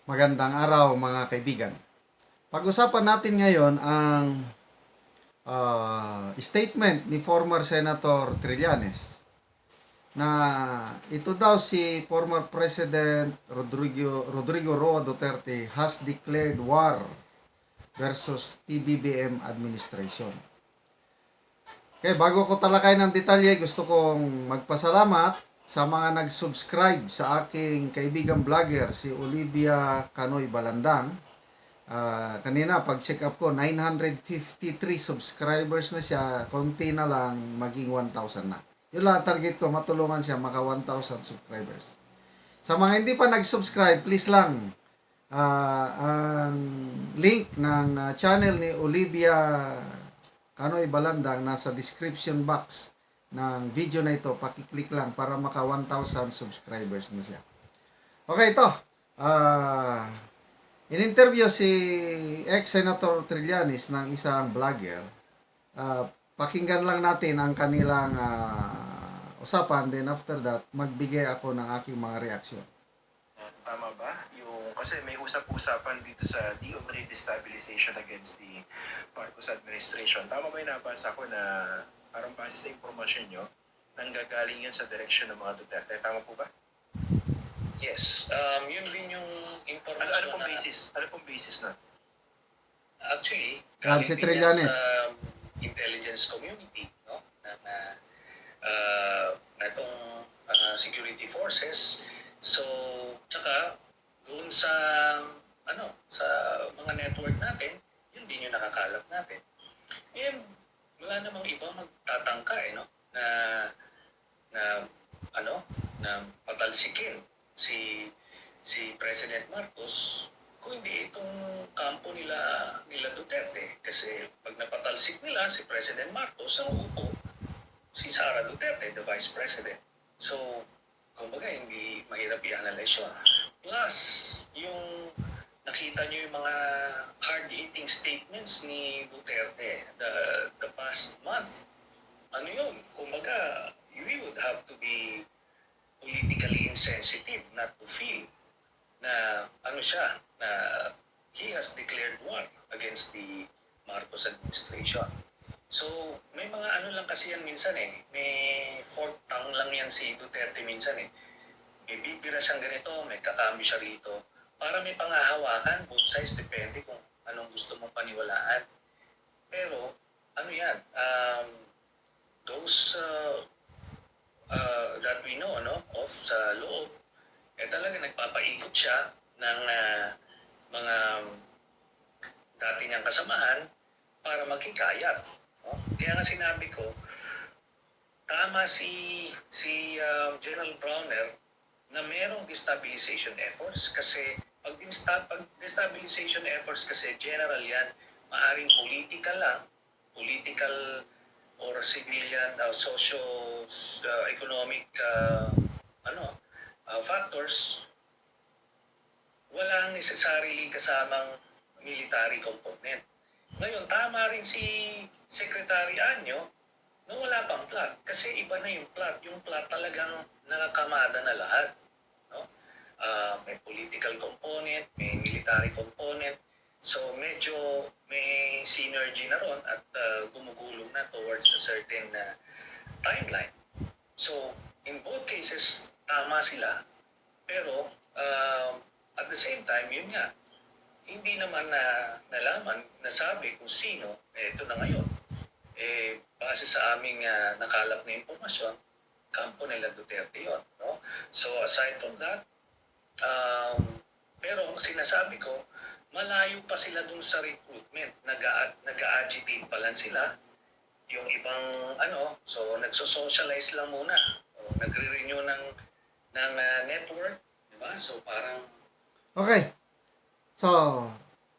Magandang araw mga kaibigan. Pag-usapan natin ngayon ang statement ni former Senator Trillanes na ito daw si former President Rodrigo Roa Duterte has declared war versus PBBM administration. Okay, bago ko talakay ng detalye, gusto kong magpasalamat sa mga nag-subscribe sa aking kaibigang vlogger, si Olivia Canoy Balandang. Kanina, pag-check up ko, 953 subscribers na siya. Konti na lang, maging 1,000 na. Yun lang target ko, matulungan siya maka 1,000 subscribers. Sa mga hindi pa nag-subscribe, please lang, ang link ng channel ni Olivia Canoy Balandang nasa description box ng video na ito. Pakiclick lang para maka 1,000 subscribers na siya. Okay, ito. In-interview si ex-Senator Trillanes ng isang vlogger. Pakinggan lang natin ang kanilang usapan. Then after that, magbigay ako ng aking mga reaksyon. Tama ba? Kasi may usap-usapan dito sa de-umani destabilization against the Marcos administration. Tama ba yung nabasa ko na parang base sa impormasyon nyo, nanggagaling yun sa direksyon ng mga Duterte? Tama po ba? Yes. Yun din yung impormasyon Ano pong basis? Ano pong basis na? Actually, Yan, si galing din yan Trillanes. sa intelligence community, no? Na itong security forces. So, tsaka doon sa sa mga network natin, yun din yung nakakalap natin. And wala namang ibang magtatangka no? Na na patalsikin si President Marcos kung hindi itong kampo nila Duterte. Kasi pag napatalsik nila si President Marcos, ang upo si Sara Duterte, the Vice President. So, kumbaga hindi mahirap i-analyze yun. Plus, yung nakita nyo yung mga hard-hitting statements ni Duterte the past month. Ano yun? Kumbaga, we would have to be politically insensitive not to feel na siya, na he has declared war against the Marcos administration. So, may mga lang kasi yan minsan may fork tongue lang yan si Duterte minsan May bibira siyang ganito, may kakami siya rito. Para may pangahawakan, both sides, depende kung anong gusto mong paniwalaan. Pero, yan, those that we know, of sa loob, talaga nagpapaikot siya ng mga dati niyang kasamahan para maghikayat. No? Kaya nga sinabi ko, tama si General Browner na merong destabilization efforts kasi pag destabilization efforts kasi general yan, maaring political or civilian, socio-economic factors, walang necessarily kasamang military component. Ngayon, tama rin si Secretary Anyo na wala pang plot. Kasi iba na yung plot. Yung plot talagang nakakamada na lahat. No? May political component, may military component. So medyo may synergy na ron at gumugulong na towards a certain timeline. So in both cases, tama sila. Pero at the same time, yun nga, hindi naman nalaman, nasabi kung sino, ito na ngayon. Base sa aming nakalap na impormasyon, kampo nila Duterte yun. No? So aside from that, pero sinasabi ko, malayo pa sila dun sa recruitment. Nag-a-agitate pa lang sila. Yung ibang so nagso-socialize lang muna. O, nagre-renew ng network. Diba? So parang... Okay. So,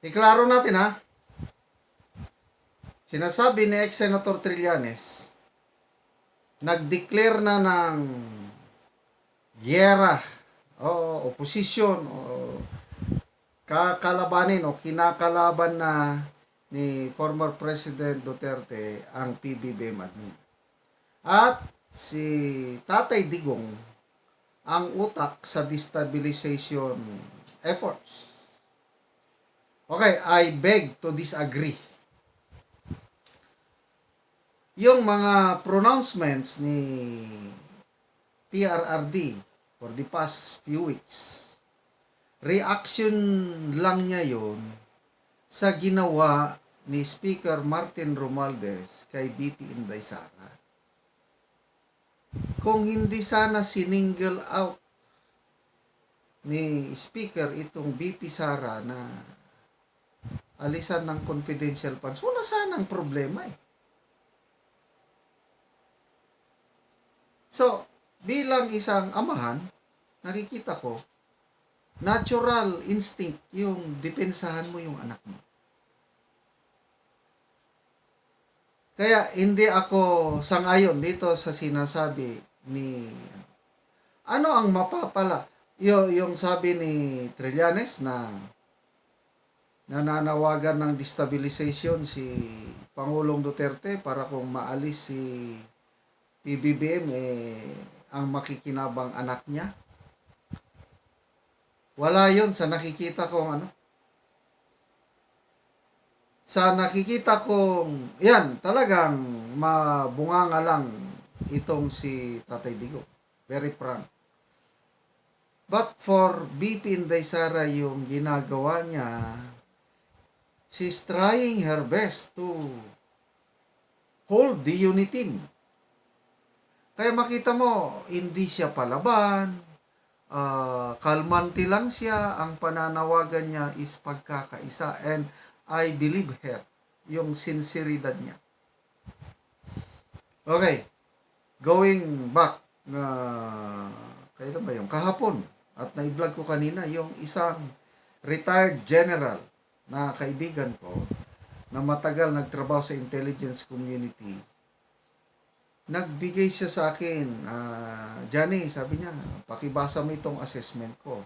iklaro natin ha. Sinasabi ni ex-Senator Trillanes, nag-declare na ng giyera o oposisyon o kakalabanin o kinakalaban na ni former President Duterte ang PBBM admin. At si Tatay Digong ang utak sa destabilization efforts. Okay, I beg to disagree. Yung mga pronouncements ni PRRD for the past few weeks, reaction lang niya yon sa ginawa ni Speaker Martin Romualdez kay BP Inday Sara. Kung hindi sana sininggle out ni Speaker itong BP Sara na alisan ng confidential funds, wala sanang problema eh. So, bilang isang amahan, nakikita ko, natural instinct yung depensahan mo yung anak mo. Kaya hindi ako sangayon dito sa sinasabi ni ano ang mapapala. Yung sabi ni Trillanes na nananawagan ng destabilization si Pangulong Duterte para kung maalis si PBBM ang makikinabang anak niya. Wala yon sa nakikita kong Sa nakikita kong, yan, talagang mabunganga lang itong si Tatay Digong. Very frank. But for BP Inday Sara yung ginagawa niya, she's trying her best to hold the unity. Kaya makita mo, hindi siya palaban, kalmante lang siya, ang pananawagan niya is pagkakaisa, and I believe her, yung sinseridad niya. Okay, going back, kailan ba yung kahapon, at na-vlog ko kanina, yung isang retired general na kaibigan ko, na matagal nagtrabaho sa intelligence community, nagbigay siya sa akin, Johnny, sabi niya, pakibasa mo itong assessment ko.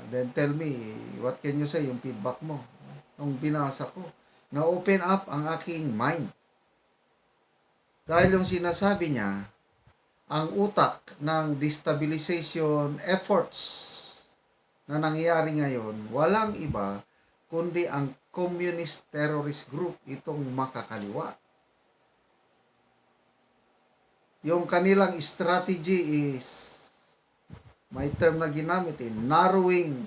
Then tell me, what can you say, yung feedback mo? Nung binasa ko, na-open up ang aking mind. Dahil yung sinasabi niya, ang utak ng destabilization efforts na nangyayari ngayon, walang iba kundi ang communist terrorist group, itong makakaliwa. Yung kanilang strategy is, may term na ginamit narrowing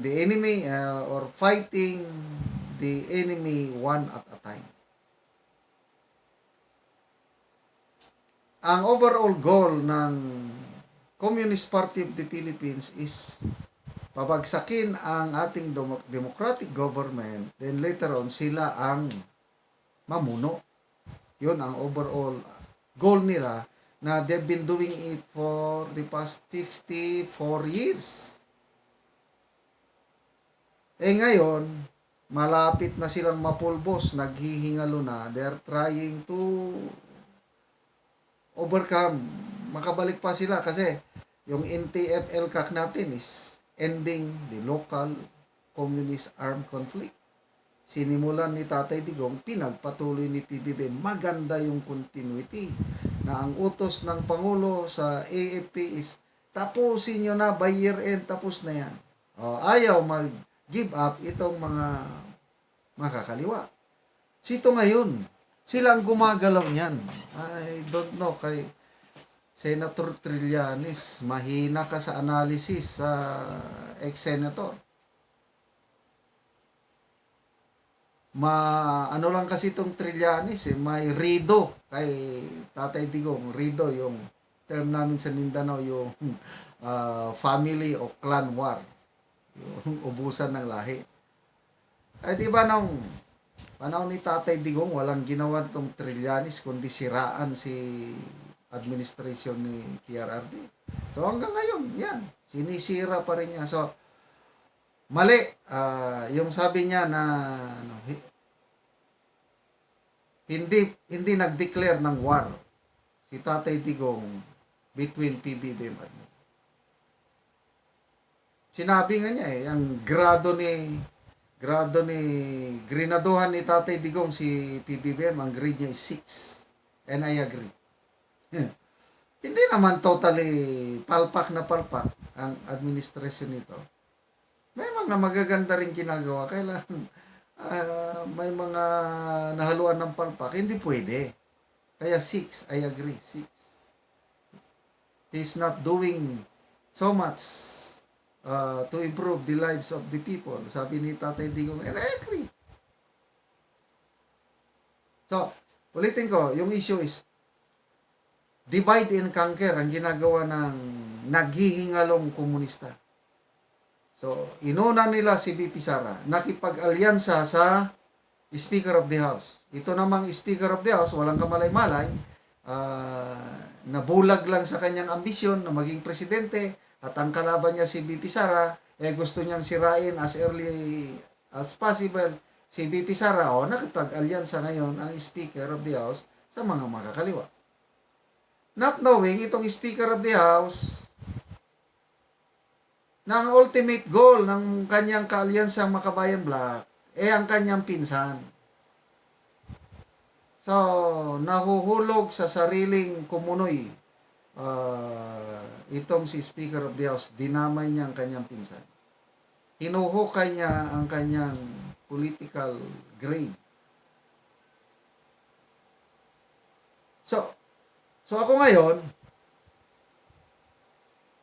the enemy or fighting the enemy one at a time. Ang overall goal ng Communist Party of the Philippines is pabagsakin ang ating democratic government, then later on sila ang mamuno. Yun ang overall goal nila, na they've been doing it for the past 54 years. Ngayon, malapit na silang mapulbos, naghihingalo na, they're trying to overcome, makabalik pa sila kasi yung NTF-ELCAC natin is ending the local communist armed conflict. Sinimulan ni Tatay Digong, pinagpatuloy ni PBBM. Maganda yung continuity na ang utos ng Pangulo sa AFP is tapusin nyo na by year end, tapos na yan. Ayaw mag-give up itong mga makakaliwa. Sito ngayon, sila ang gumagalaw niyan. I don't know, kay Senator Trillanes, mahina ka sa analysis sa ex-senator. Ano lang kasi itong Trillanes, may rido kay Tatay Digong. Rido yung term namin sa Mindanao, yung family o clan war, yung ubusan ng lahi. Ay di ba nung panahon ni Tatay Digong, walang ginawa itong Trillanes kundi siraan si administration ni PRRD. So hanggang ngayon, yan, sinisira pa rin niya. So mali, yung sabi niya na hindi nag-declare ng war si Tatay Digong between PBBM at sinabi nga niya ang grinaduhan ni Tatay Digong si PBBM, ang grade niya is 6. And I agree. Hindi naman totally palpak na palpak. ang administrasyon nito. May mga magaganda rin ginagawa. Kailangan may mga nahaluan ng palpak. Hindi pwede. Kaya 6, I agree. 6. He's not doing so much to improve the lives of the people. Sabi ni Tatay Digong, and I agree. So, ulitin ko, yung issue is divide and conquer ang ginagawa ng naghihingalong komunista. So, inuna nila si BP Sara, nakipag-alyansa sa Speaker of the House. Ito namang Speaker of the House, walang kamalay-malay, nabulag lang sa kanyang ambisyon na maging presidente at ang kalaban niya si BP Sara, gusto niyang sirain as early as possible si BP Sara. O, nakipag-alyansa ngayon ang Speaker of the House sa mga makakaliwa. Not knowing itong Speaker of the House na ang ultimate goal ng kanyang kaalyansang Makabayan Black ang kanyang pinsan. So, nahuhulog sa sariling kumunoy itong si Speaker of the House. Dinamay niya ang kanyang pinsan. Hinuhukay niya ang kanyang political grade. So ako ngayon,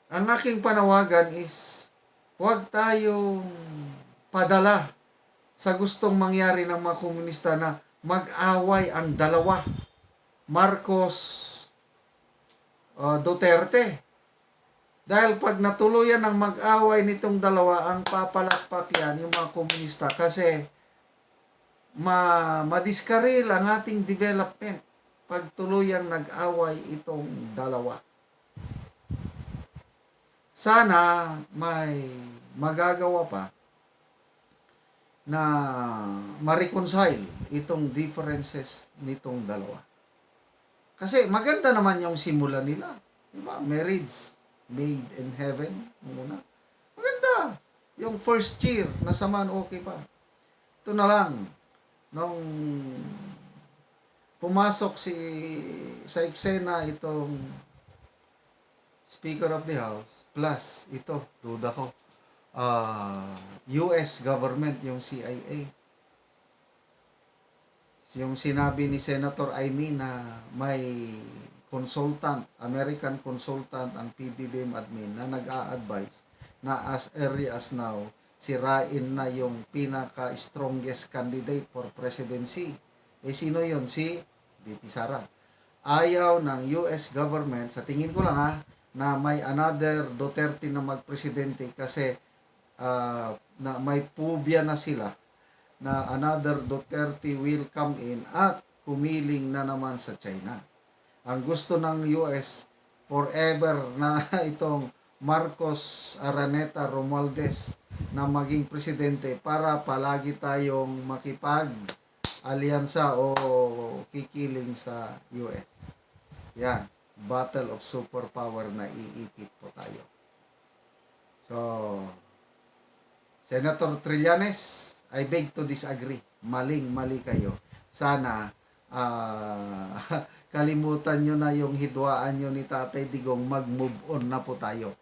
ang aking panawagan is huwag tayong padala sa gustong mangyari ng mga komunista na mag-away ang dalawa, Marcos Duterte. Dahil pag natuluyan ng mag-away nitong dalawa, ang papalakpak yan yung mga komunista kasi madiskaril ang ating development pag tuluyang nag-away itong dalawa. Sana may magagawa pa na ma-reconcile itong differences nitong dalawa. Kasi maganda naman yung simula nila. Diba? Marriage made in heaven. Muna. Maganda. Yung first year, nasaman okay pa. Ito na lang. Nung pumasok sa eksena itong Speaker of the House, plus ito, duda ko, US government, yung CIA. Yung sinabi ni Senator Amy na may consultant, American consultant, ang PBBM admin na nag-a-advise na as early as now, sirain na yung pinaka-strongest candidate for presidency. Sino yun? Si BP Sara. Ayaw ng US government, sa tingin ko lang na may another Duterte na magpresidente kasi na may pubya na sila na another Duterte will come in at kumiling na naman sa China. Ang gusto ng US forever na itong Marcos Araneta Romualdez na maging presidente para palagi tayong makipag-alyansa o kikiling sa US. Yan. Battle of superpower na iipit po tayo. So, Senator Trillanes, I beg to disagree. Maling-mali kayo. Sana kalimutan nyo na yung hidwaan nyo ni Tatay Digong, mag-move on na po tayo.